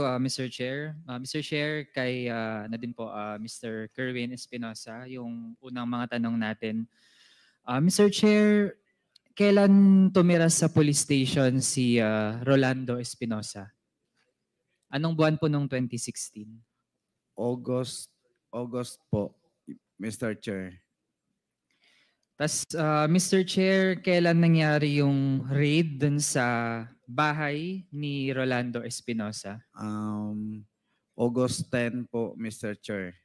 Mr. Chair. Mr. Chair, kay na din po Mr. Kerwin Espinosa, yung unang mga tanong natin. Mr. Chair, kailan tumira sa police station si Rolando Espinosa? Anong buwan po nung 2016? August, August po, Mr. Chair. Tas Mr. Chair, kailan nangyari yung raid dun sa bahay ni Rolando Espinosa? August 10 po, Mr. Chair.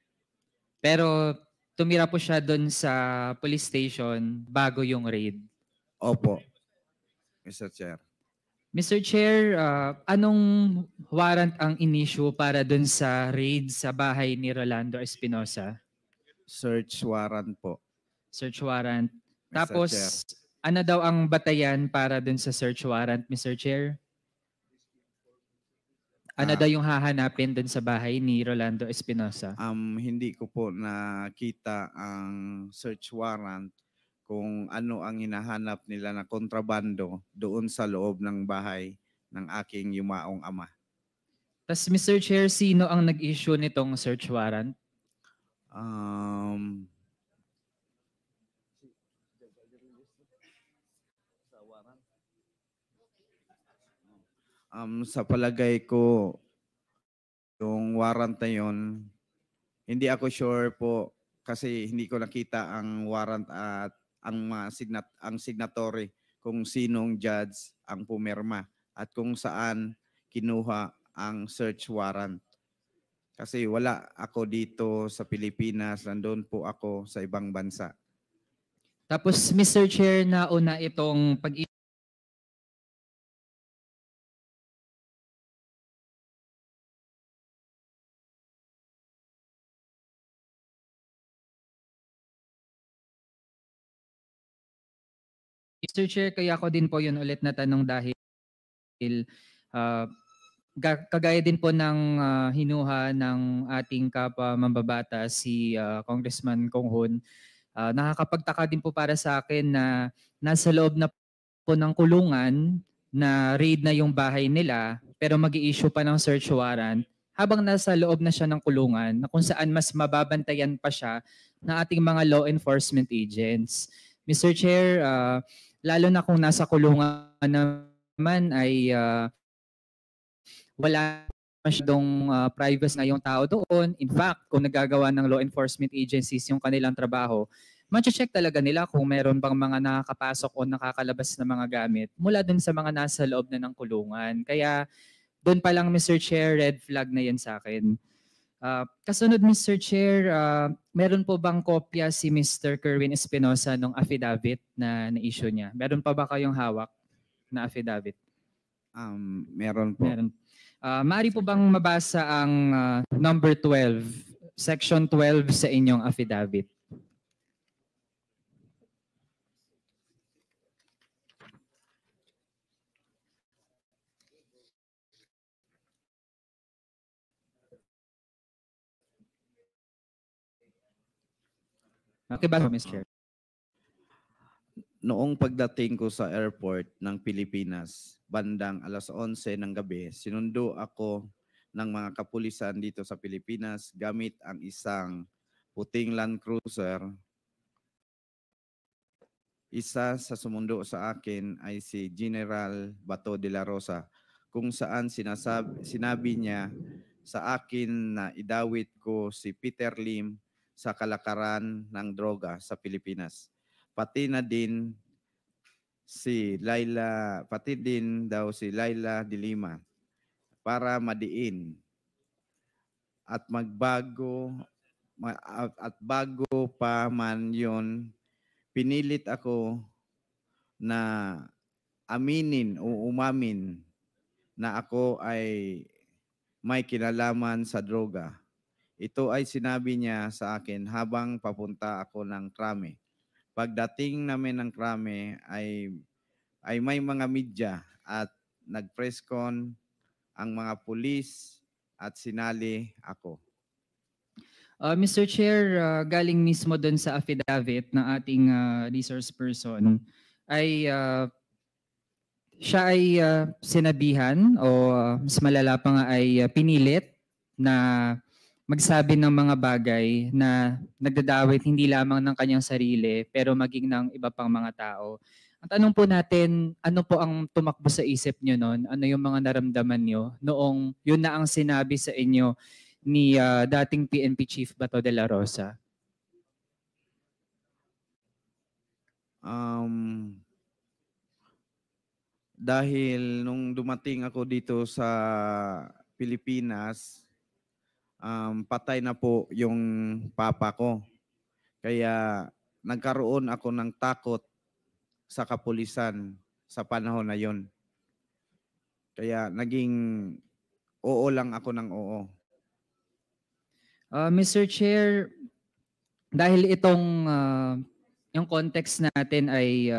Pero tumira po siya dun sa police station bago yung raid. Opo, Mr. Chair. Mr. Chair, anong warrant ang inisyu para dun sa raid sa bahay ni Rolando Espinosa? Search warrant po, Search warrant. Mr. Tapos, Chair. ano daw ang batayan para dun sa search warrant, Mr. Chair? Ano daw yung hahanapin dun sa bahay ni Rolando Espinosa? Hindi ko po nakita ang search warrant kung ano ang hinahanap nila na kontrabando doon sa loob ng bahay ng aking yumaong ama. Tas Mr. Chair, sino ang nag-issue nitong search warrant? Sa palagay ko, yung warrant na yun, hindi ako sure po kasi hindi ko nakita ang warrant at ang signatory kung sinong judge ang pumirma at kung saan kinuha ang search warrant. Kasi wala ako dito sa Pilipinas, nandun po ako sa ibang bansa. Tapos Mr. Chair, nauna itong pag Mr. Chair, kaya ko din po yun ulit na tanong dahil kagaya din po ng hinuha ng ating kapwa mambabata si Congressman Conghon, nakakapagtaka din po para sa akin na nasa loob na po ng kulungan na raid na yung bahay nila pero mag-i-issue pa ng search warrant habang nasa loob na siya ng kulungan na kung saan mas mababantayan pa siya ng ating mga law enforcement agents. Mr. Chair, lalo na kung nasa kulungan naman ay wala masyadong privacy na yung tao doon. In fact, kung nagagawa ng law enforcement agencies yung kanilang trabaho, ma-check talaga nila kung meron bang mga nakakapasok o nakakalabas na mga gamit mula dun sa mga nasa loob na ng kulungan. Kaya doon pa lang, Mr. Chair, red flag na yan sa akin. Kasunod, Mr. Chair, meron po bang kopya si Mr. Kerwin Espinosa ng affidavit na na-issue niya? Meron pa ba kayong hawak na affidavit? Meron po. Meron. Maaari po bang mabasa ang number 12, section 12 sa inyong affidavit? Okay ba, Mr. Chair? Noong pagdating ko sa airport ng Pilipinas, bandang alas 11 ng gabi, sinundo ako ng mga kapulisan dito sa Pilipinas gamit ang isang puting Land Cruiser. Isa sa sumundo sa akin ay si General Bato de la Rosa, kung saan sinabi niya sa akin na idawit ko si Peter Lim sa kalakaran ng droga sa Pilipinas. Pati din daw si Laila de Lima para madiin at bago pa man yon, pinilit ako na aminin o umamin na ako ay may kinalaman sa droga. Ito ay sinabi niya sa akin habang papunta ako ng Krame. Pagdating namin ng Krame ay may mga media at nag-press con ang mga pulis at sinali ako. Mr. Chair, galing mismo doon sa affidavit ng ating resource person ay siya ay sinabihan o mas malala pa nga ay pinilit na magsabi ng mga bagay na nagdadawit hindi lamang ng kanyang sarili pero maging ng iba pang mga tao. Ang tanong po natin, ano po ang tumakbo sa isip niyo noon? Ano yung mga naramdaman niyo noong yun na ang sinabi sa inyo ni dating PNP Chief Bato de la Rosa? Dahil nung dumating ako dito sa Pilipinas, patay na po yung papa ko. Kaya nagkaroon ako ng takot sa kapulisan sa panahon na yon. Kaya naging oo lang ako ng oo. Mr. Chair, dahil itong yung context natin ay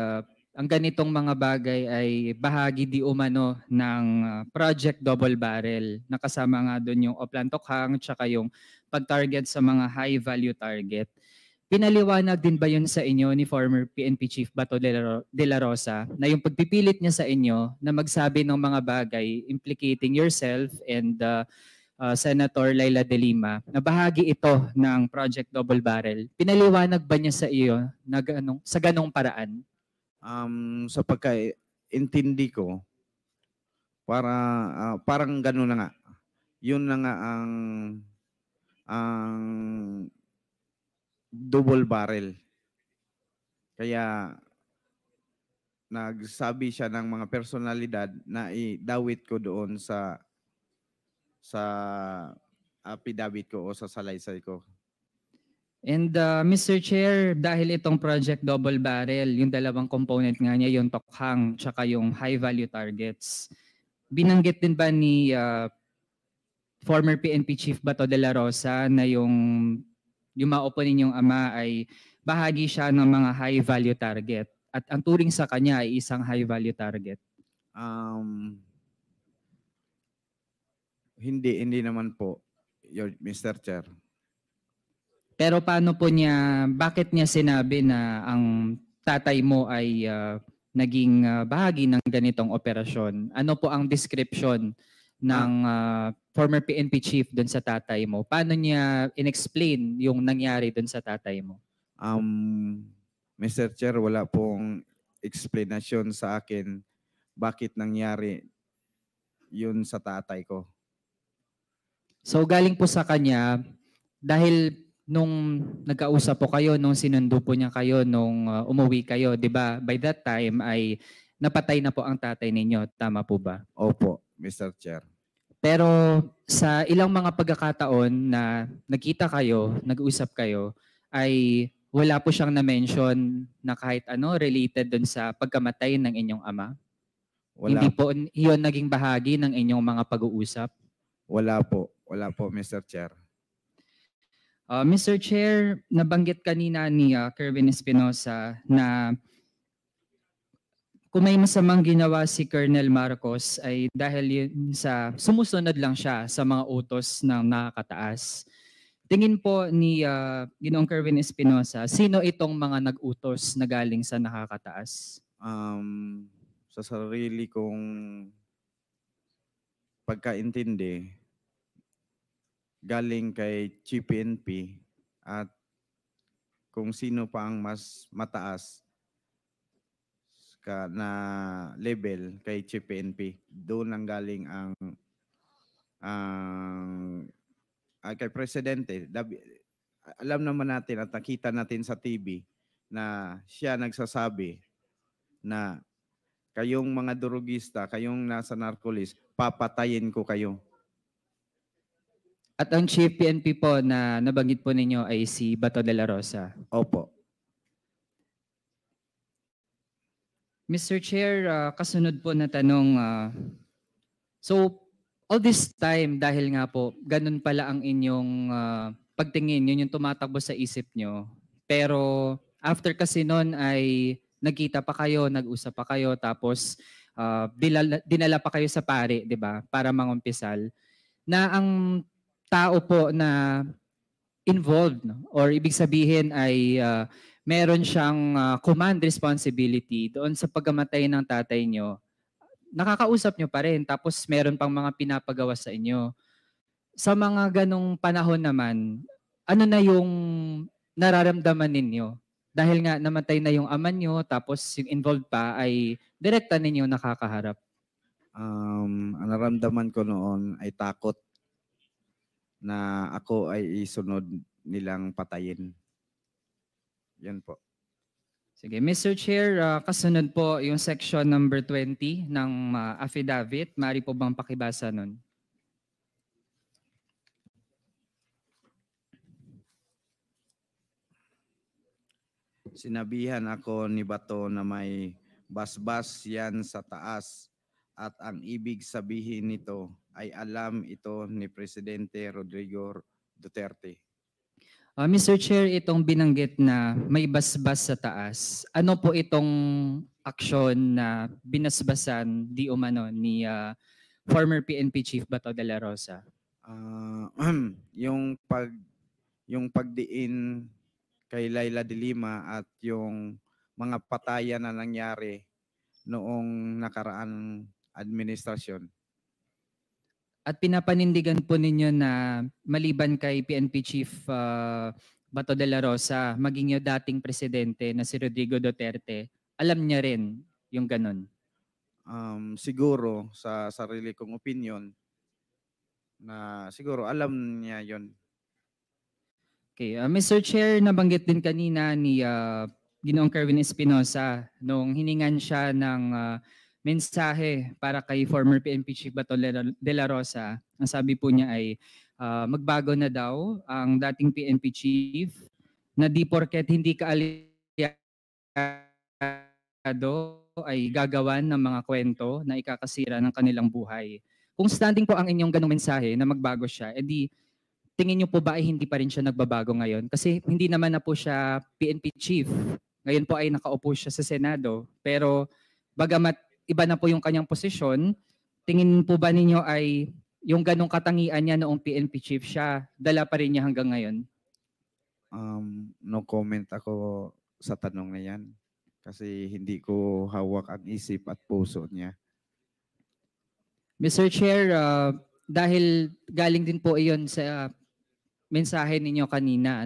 ang ganitong mga bagay ay bahagi di umano ng Project Double Barrel. Nakasama nga doon yung Oplan Tokhang tsaka yung pag-target sa mga high value target. Pinaliwanag din ba yun sa inyo ni former PNP Chief Bato de la Rosa na yung pagpipilit niya sa inyo na magsabi ng mga bagay implicating yourself and Senator Laila De Lima na bahagi ito ng Project Double Barrel? Pinaliwanag ba niya sa iyo na sa ganong paraan? Sa pagkaintindi ko, parang gano'n na nga. Yun na nga ang double barrel. Kaya nagsabi siya ng mga personalidad na idawit ko doon sa affidavit ko o sa salaysay ko. And Mr. Chair, dahil itong Project Double Barrel, yung dalawang component nga niya, yung tokhang tsaka yung high value targets, binanggit din ba ni former PNP Chief Bato de la Rosa na yung maupo ninyong ama ay bahagi siya ng mga high value target at ang turing sa kanya ay isang high value target? Hindi naman po, Mr. Chair. Pero paano po niya, bakit niya sinabi na ang tatay mo ay naging bahagi ng ganitong operasyon? Ano po ang description ng former PNP chief doon sa tatay mo? Paano niya inexplain yung nangyari doon sa tatay mo? Mr. Chair, wala pong explanation sa akin bakit nangyari yun sa tatay ko. So galing po sa kanya, dahil nung nagkausap po kayo, nung sinundo po niya kayo, nung umuwi kayo, di ba, by that time ay napatay na po ang tatay ninyo. Tama po ba? Opo, Mr. Chair. Pero sa ilang mga pagkakataon na nagkita kayo, nag-usap kayo, ay wala po siyang na-mention na kahit ano related dun sa pagkamatay ng inyong ama? Wala. Hindi po iyon naging bahagi ng inyong mga pag-uusap? Wala po, Mr. Chair. Mr. Chair, nabanggit kanina ni Kerwin Espinosa na kung may masamang ginawa si Colonel Marcos ay dahil yun sa sumusunod lang siya sa mga utos ng nakakataas. Tingin po ni Ginoong Kerwin Espinosa, sino itong mga nag-utos na galing sa nakakataas? Sa sarili kong pagkaintindi, galing kay GPNP at kung sino pa ang mas mataas na level kay GPNP, doon ang galing ang kay Presidente. Alam naman natin at nakita natin sa TV na siya nagsasabi na kayong mga durugista, kayong nasa narcolis, papatayin ko kayo. At ang Chief PNP po na nabanggit po ninyo ay si Bato de la Rosa? Opo. Mr. Chair, kasunod po na tanong, so all this time dahil nga po ganun pala ang inyong pagtingin, yun yung tumatakbo sa isip nyo, pero after kasi nun ay nagkita pa kayo, nag-usap pa kayo, tapos dinala pa kayo sa pare, di ba, para mangumpisal, na ang tao po na involved, no? Or ibig sabihin ay meron siyang command responsibility doon sa pagkamatay ng tatay nyo, nakakausap nyo pa rin tapos meron pang mga pinapagawa sa inyo. Sa mga ganong panahon naman, ano na yung nararamdaman ninyo? Dahil nga namatay na yung ama nyo tapos yung involved pa ay direkta ninyo nakakaharap. Ang naramdaman ko noon ay takot na ako ay isunod nilang patayin. Yan po. Sige, Mr. Chair, kasunod po yung section number 20 ng affidavit. Maaari po bang pakibasa nun? Sinabihan ako ni Bato na may basbas yan sa taas at ang ibig sabihin nito ay alam ito ni Presidente Rodrigo Duterte. Mr. Chair, itong binanggit na may basbas sa taas, ano po itong aksyon na binasbasan di umano ni former PNP Chief Bato de la Rosa? Ah, yung pagdiin kay Laila de Lima at yung mga patayan na nangyari noong nakaraan administrasyon. At pinapanindigan po ninyo na maliban kay PNP Chief Bato de la Rosa, maging yung dating presidente na si Rodrigo Duterte, alam niya rin yung ganun. Siguro sa sarili kong opinion na siguro alam niya yon. Okay, Mr. Chair, nabanggit din kanina ni Ginoong Kerwin Espinosa nung hiningan siya ng mensahe para kay former PNP Chief Bato de la Rosa. Ang sabi po niya ay magbago na daw ang dating PNP Chief na di porket hindi ka aliado ay gagawan ng mga kwento na ikakasira ng kanilang buhay. Kung standing po ang inyong ganong mensahe na magbago siya, edi tingin niyo po ba ay hindi pa rin siya nagbabago ngayon? Kasi hindi naman na po siya PNP chief. Ngayon po ay nakaupo siya sa Senado. Pero bagamat iba na po yung kanyang posisyon, tingin po ba ninyo ay yung ganong katangian niya noong PNP chief siya, dala pa rin niya hanggang ngayon? No comment ako sa tanong na yan kasi hindi ko hawak ang isip at puso niya. Mr. Chair, dahil galing din po iyon sa mensahe ninyo kanina,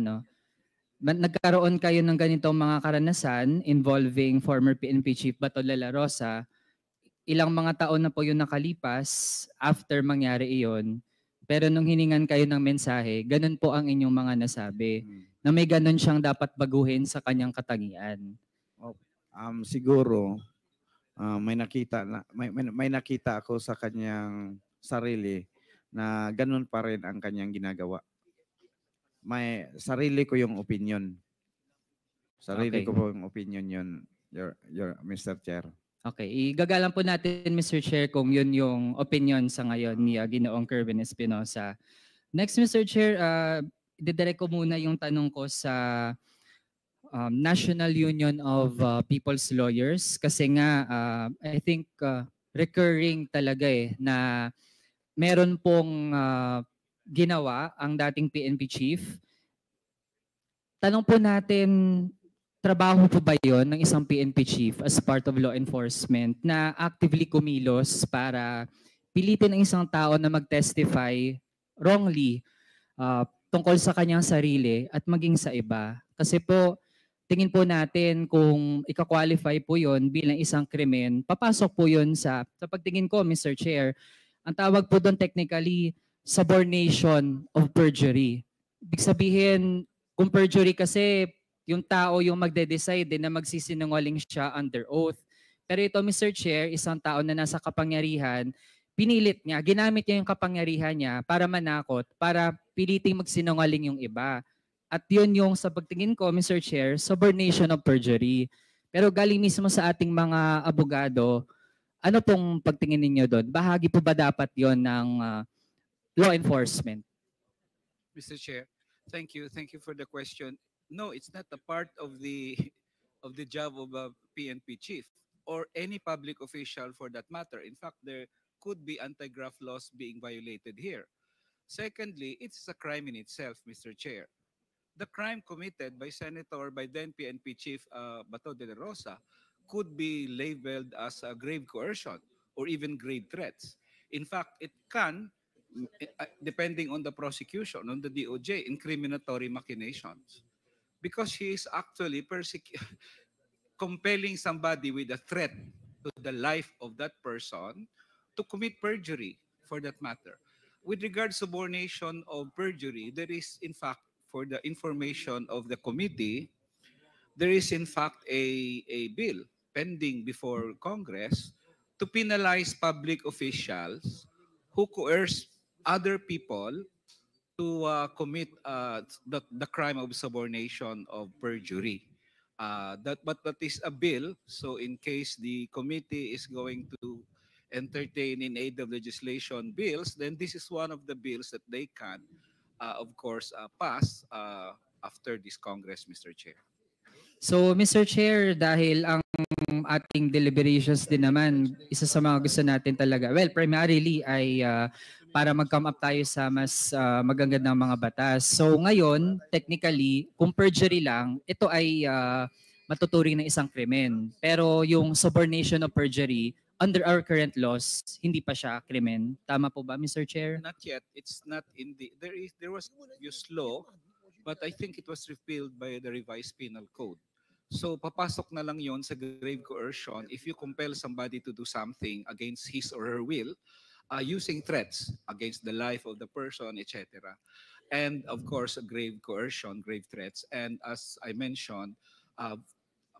nagkaroon kayo ng ganitong mga karanasan involving former PNP Chief Bato de la Rosa, ilang mga taon na po yung nakalipas after mangyari iyon, pero nung hiningan kayo ng mensahe, ganun po ang inyong mga nasabi, na may ganun siyang dapat baguhin sa kanyang katangian. Siguro may nakita ako sa kanyang sarili na ganun pa rin ang kanyang ginagawa. May sarili ko yung opinion. Sarili Okay. ko po yung opinion yun, your Mr. Chair. Okay, igagalang po natin Mr. Chair kung yun yung opinion sa ngayon ni Ginoong Kerwin Espinosa. Next Mr. Chair, didirect ko muna yung tanong ko sa National Union of People's Lawyers kasi nga I think recurring talaga na meron pong ginawa ang dating PNP chief. Tanong po natin, trabaho po ba yon ng isang PNP chief as part of law enforcement na actively kumilos para pilitin ang isang tao na mag-testify wrongly tungkol sa kanyang sarili at maging sa iba? Kasi po, tingin po natin kung ika-qualify po yon bilang isang krimen, papasok po yon sa pagtingin ko, Mr. Chair, ang tawag po doon technically, subornation of perjury. Ibig sabihin, kung perjury kasi, yung tao yung magde-decide na magsisinungaling siya under oath. Pero ito, Mr. Chair, isang tao na nasa kapangyarihan, pinilit niya, ginamit niya yung kapangyarihan niya para manakot, para piliting magsinungaling yung iba. At yun yung sa pagtingin ko, Mr. Chair, subornation of perjury. Pero galing mismo sa ating mga abogado, ano pong pagtingin ninyo doon? Bahagi po ba dapat yon ng law enforcement? Mr. Chair, thank you. Thank you for the question. No, it's not a part of the of the job of a PNP chief or any public official for that matter. In fact, there could be anti-graft laws being violated here. Secondly, it's a crime in itself, Mr. Chair. The crime committed by Senator, by then PNP Chief Bato de la Rosa could be labeled as a grave coercion or even grave threats. In fact, it can, depending on the prosecution, on the DOJ, incriminatory machinations. Because he is actually compelling somebody with a threat to the life of that person to commit perjury, for that matter. With regards to subornation of perjury, there is, in fact, for the information of the committee, there is, in fact, a bill pending before Congress to penalize public officials who coerce other people to commit the crime of subornation of perjury. But that is a bill. So in case the committee is going to entertain in aid of legislation bills, then this is one of the bills that they can, of course, pass after this Congress, Mr. Chair. So Mr. Chair, dahil ang ating deliberations din naman, isa sa mga gusto natin talaga, well, primarily ay para mag-come up tayo sa mas magagandang mga batas. So ngayon, technically, kung perjury lang, ito ay matuturing na isang krimen. Pero yung subornation of perjury, under our current laws, hindi pa siya krimen. Tama po ba, Mr. Chair? Not yet. It's not in the, there was previous law, but I think it was repealed by the revised penal code. So papasok na lang yon sa grave coercion if you compel somebody to do something against his or her will, using threats against the life of the person, etc. And of course, grave coercion, grave threats, and as I mentioned,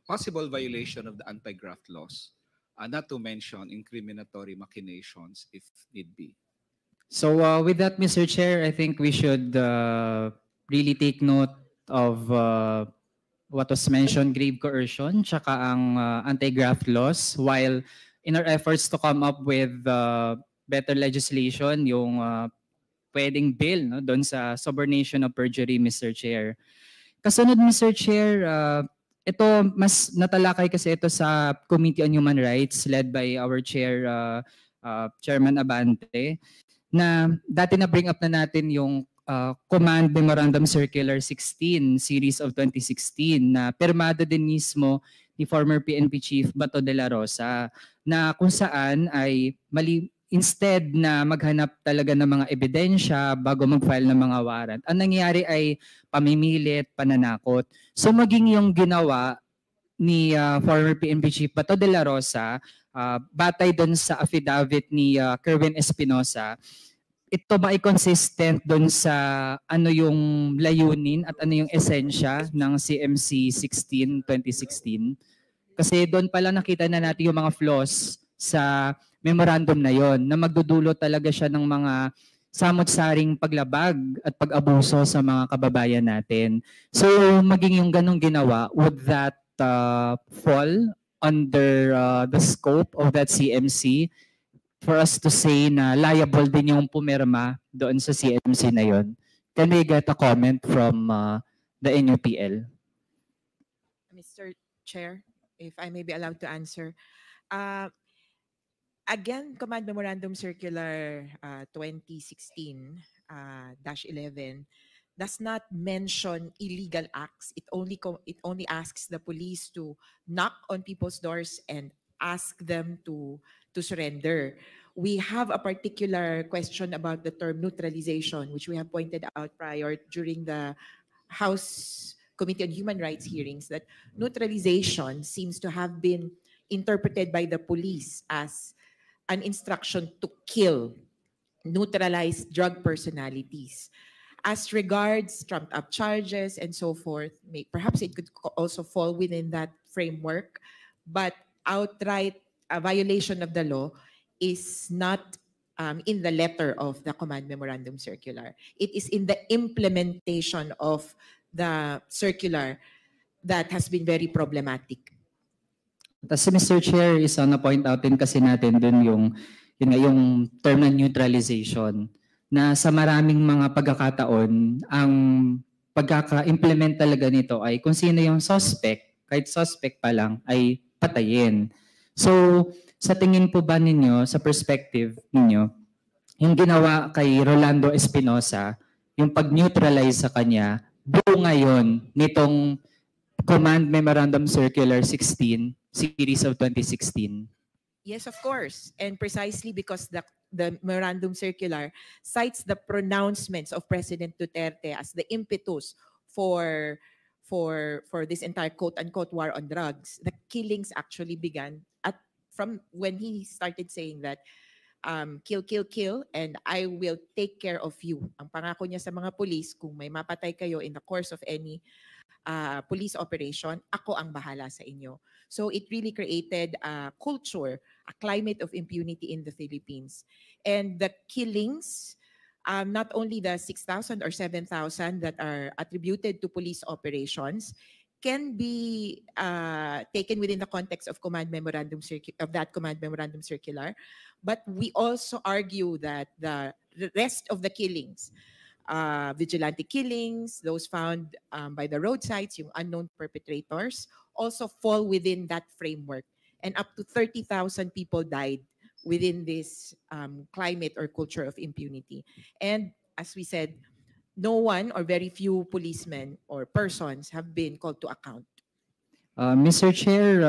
possible violation of the anti-graft laws, not to mention incriminatory machinations if need be. So with that, Mr. Chair, I think we should really take note of what was mentioned, grave coercion, tsaka ang anti-graft laws, while in our efforts to come up with better legislation, yung pwedeng bill no, doon sa subornation of perjury, Mr. Chair. Kasunod, Mr. Chair, ito, mas natalakay kasi ito sa Committee on Human Rights led by our Chair, Chairman Abante, na dati na bring up na natin yung Command Memorandum Circular 16 Series of 2016 na pirmado din mismo ni former PNP Chief Bato de la Rosa, na kung saan ay instead na maghanap talaga ng mga ebidensya bago mag-file ng mga warrant, ang nangyayari ay pamimilit, pananakot. So maging yung ginawa ni former PNP Chief Bato de la Rosa, batay doon sa affidavit ni Kerwin Espinosa, ito ba ay consistent doon sa ano yung layunin at ano yung esensya ng CMC 16 2016? Kasi doon pala nakita na natin yung mga flaws sa memorandum na yon, na magdudulot talaga siya ng mga samot-saring paglabag at pag-abuso sa mga kababayan natin. So maging yung ganong ginawa, would that fall under the scope of that CMC for us to say na liable din yung pumirma doon sa CMC na yon? Can we get a comment from the NUPL? Mr. Chair, if I may be allowed to answer. Again, Command Memorandum Circular 2016-11 does not mention illegal acts. It only asks the police to knock on people's doors and ask them to surrender. We have a particular question about the term neutralization, which we have pointed out prior during the House Committee on Human Rights hearings, that neutralization seems to have been interpreted by the police as an instruction to kill, neutralize drug personalities. As regards trumped up charges and so forth, perhaps it could also fall within that framework, but outright violation of the law is not in the letter of the Command Memorandum Circular. It is in the implementation of the circular that has been very problematic. Tapos Mr. Chair, isa na point out din kasi natin dun yung term na neutralization, na sa maraming mga pagkakataon, ang pagkaka-implement talaga nito ay kung sino yung suspect, kahit suspect pa lang, ay patayin. So, sa tingin po ba ninyo, sa perspective ninyo, yung ginawa kay Rolando Espinosa, yung pag-neutralize sa kanya, buo ngayon nitong Command Memorandum Circular 16, Series of 2016? Yes, of course. And precisely because the memorandum circular cites the pronouncements of President Duterte as the impetus for for this entire quote unquote war on drugs. The killings actually began at from when he started saying that kill, kill, kill, and I will take care of you. Ang pangako niya sa mga police, kung may mapatay kayo in the course of any police operation, ako ang bahala sa inyo. So it really created a culture, a climate of impunity in the Philippines. And the killings, not only the 6,000 or 7,000 that are attributed to police operations, can be taken within the context of that command memorandum circular, but we also argue that the rest of the killings, vigilante killings, those found by the roadsides, yung unknown perpetrators, also fall within that framework. And up to 30,000 people died within this climate or culture of impunity. And as we said, no one or very few policemen or persons have been called to account. Mr. Chair,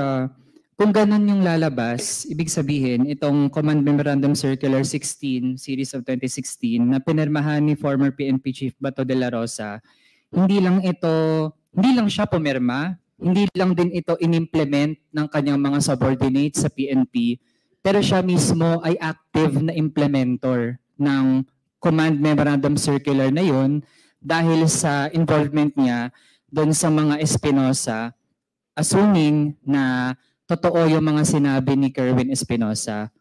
kung ganun yung lalabas, ibig sabihin, itong Command Memorandum Circular 16, Series of 2016, na pinirmahan ni former PNP Chief Bato de la Rosa, hindi lang siya pumirma, hindi lang din ito inimplement ng kanyang mga subordinates sa PNP, pero siya mismo ay active na implementor ng Command Memorandum Circular na yun dahil sa involvement niya doon sa mga Espinosa, assuming na totoo yung mga sinabi ni Kerwin Espinosa.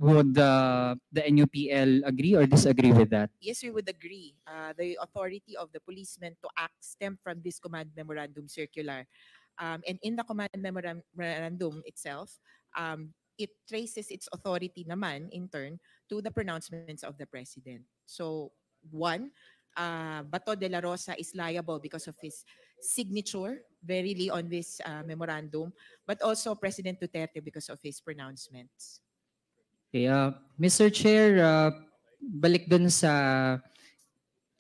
Would the NUPL agree or disagree with that? Yes, we would agree. The authority of the policemen to act stem from this Command Memorandum Circular. And in the Command Memorandum itself, it traces its authority naman in turn to the pronouncements of the President. So, one, Bato de la Rosa is liable because of his signature verily on this memorandum, but also President Duterte because of his pronouncements. Okay, Mr. Chair, balik dun sa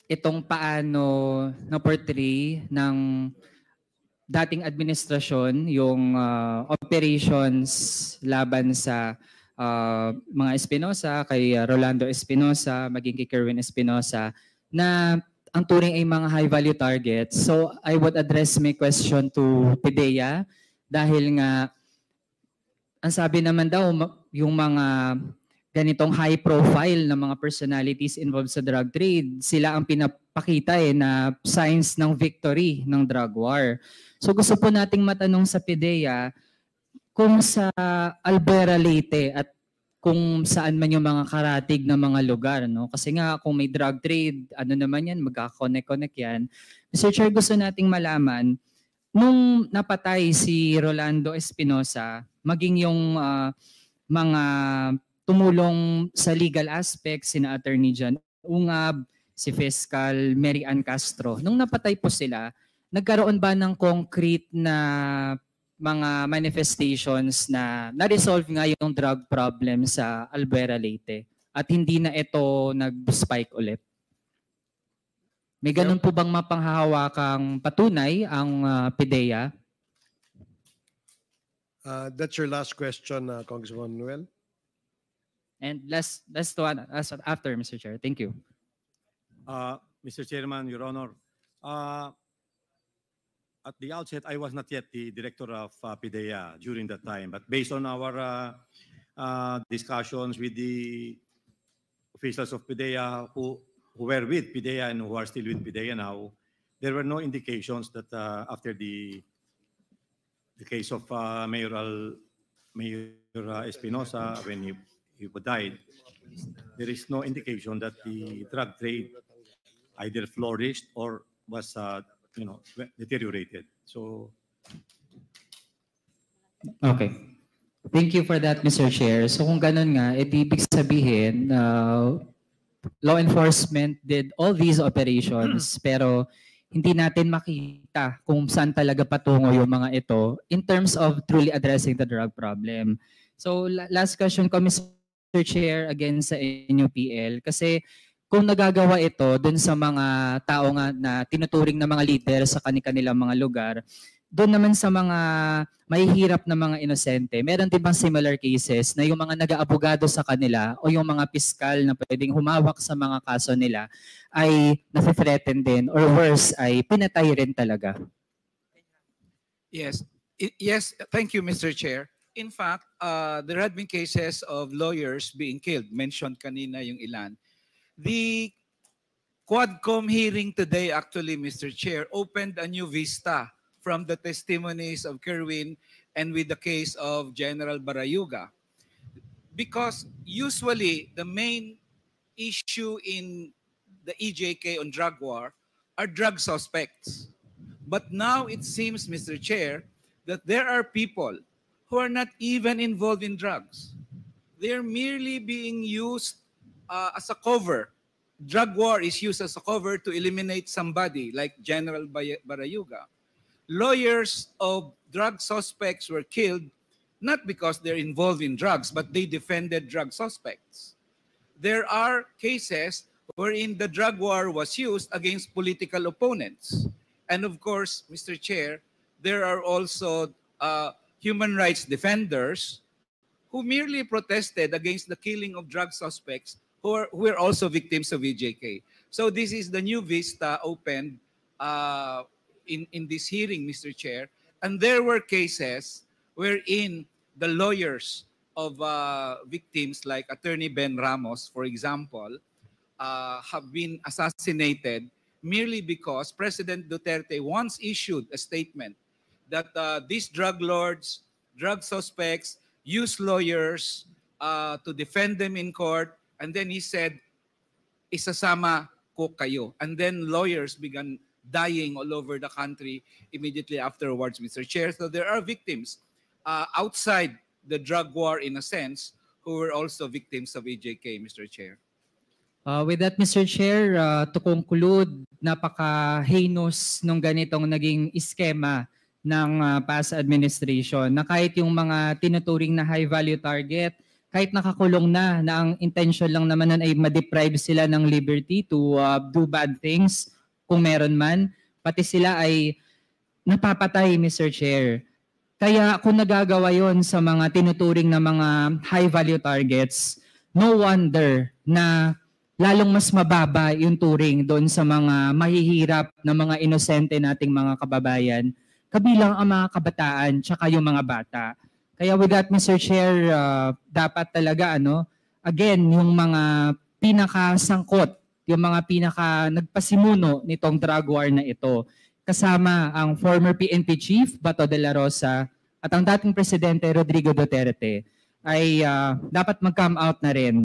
itong paano na-portray ng dating administrasyon yung operations laban sa mga Espinosa, kay Rolando Espinosa, maging kay Kerwin Espinosa, na ang turing ay mga high-value targets. So I would address my question to PIDEA dahil nga ang sabi naman daw yung mga ganitong high profile na mga personalities involved sa drug trade, sila ang pinapakita na signs ng victory ng drug war. So gusto po nating matanong sa PIDEA kung sa Albera Leyte at kung saan man yung mga karatig na mga lugar, no? Kasi nga kung may drug trade, ano naman yan, magkaka-connect yan. Mr. Chair, gusto nating malaman, nung napatay si Rolando Espinosa, maging yung mga tumulong sa legal aspect, sina Attorney John Ungab, si Fiscal Mary Ann Castro, nung napatay po sila, nagkaroon ba ng concrete na mga manifestations na na-resolve nga yung drug problem sa Albera Leyte at hindi na ito nag-spike ulit? May ganun po bang mapanghahawakang patunay ang PIDEA? That's your last question, Congressman Noel. And last one after, Mr. Chair. Thank you. Mr. Chairman, Your Honor, at the outset, I was not yet the director of PIDEA during that time. But based on our discussions with the officials of PIDEA who were with PIDEA and who are still with PIDEA now, there were no indications that after the case of Mayor Espinosa, when he died, there is no indication that the drug trade either flourished or was deteriorated. So, okay. Thank you for that, Mr. Chair. So kung ganun nga, ibig sabihin, law enforcement did all these operations pero hindi natin makita kung saan talaga patungo yung mga ito in terms of truly addressing the drug problem. So last question ko, Mr. Chair, again sa NUPL, kasi kung nagagawa ito dun sa mga tao nga na tinuturing na mga leader sa kanilang mga lugar, doon naman sa mga mahihirap na mga inosente, meron din bang similar cases na yung mga nag-aabogado sa kanila o yung mga piskal na pwedeng humawak sa mga kaso nila ay nafe-threaten din or worse ay pinatay rin talaga? Yes. Yes, thank you, Mr. Chair. In fact, there had been cases of lawyers being killed. Mentioned kanina yung ilan. The Quadcom hearing today, actually, Mr. Chair, opened a new vista from the testimonies of Kerwin and with the case of General Barayuga. Because usually the main issue in the EJK on drug war are drug suspects. But now it seems, Mr. Chair, that there are people who are not even involved in drugs. They're merely being used as a cover. Drug war is used as a cover to eliminate somebody like General Barayuga. Lawyers of drug suspects were killed not because they're involved in drugs, but they defended drug suspects. There are cases wherein the drug war was used against political opponents. And of course, Mr. Chair, there are also human rights defenders who merely protested against the killing of drug suspects who are also victims of EJK. So this is the new vista opened in this hearing, Mr. Chair. And there were cases wherein the lawyers of victims like Attorney Ben Ramos, for example, have been assassinated merely because President Duterte once issued a statement that these drug lords, drug suspects, use lawyers to defend them in court. And then he said, isasama ko kayo. And then lawyers began dying all over the country immediately afterwards, Mr. Chair. So there are victims outside the drug war, in a sense, who were also victims of EJK, Mr. Chair. With that, Mr. Chair, to conclude, napaka-heinous nung ganitong naging iskema ng past administration na kahit yung mga tinuturing na high-value target, kahit nakakulong na ang intention lang naman nun ay ma-deprive sila ng liberty to do bad things, kung meron man, pati sila ay napapatay, Mr. Chair. Kaya kung nagagawa yon sa mga tinuturing na mga high-value targets, no wonder na lalong mas mababa yung turing doon sa mga mahihirap na mga inosente nating mga kababayan, kabilang ang mga kabataan tsaka yung mga bata. Kaya with that, Mr. Chair, dapat talaga, again, yung mga pinakasangkot, yung mga nagpasimuno nitong drug war na ito, kasama ang former PNP Chief Bato de la Rosa at ang dating Presidente Rodrigo Duterte, ay dapat mag-come out na rin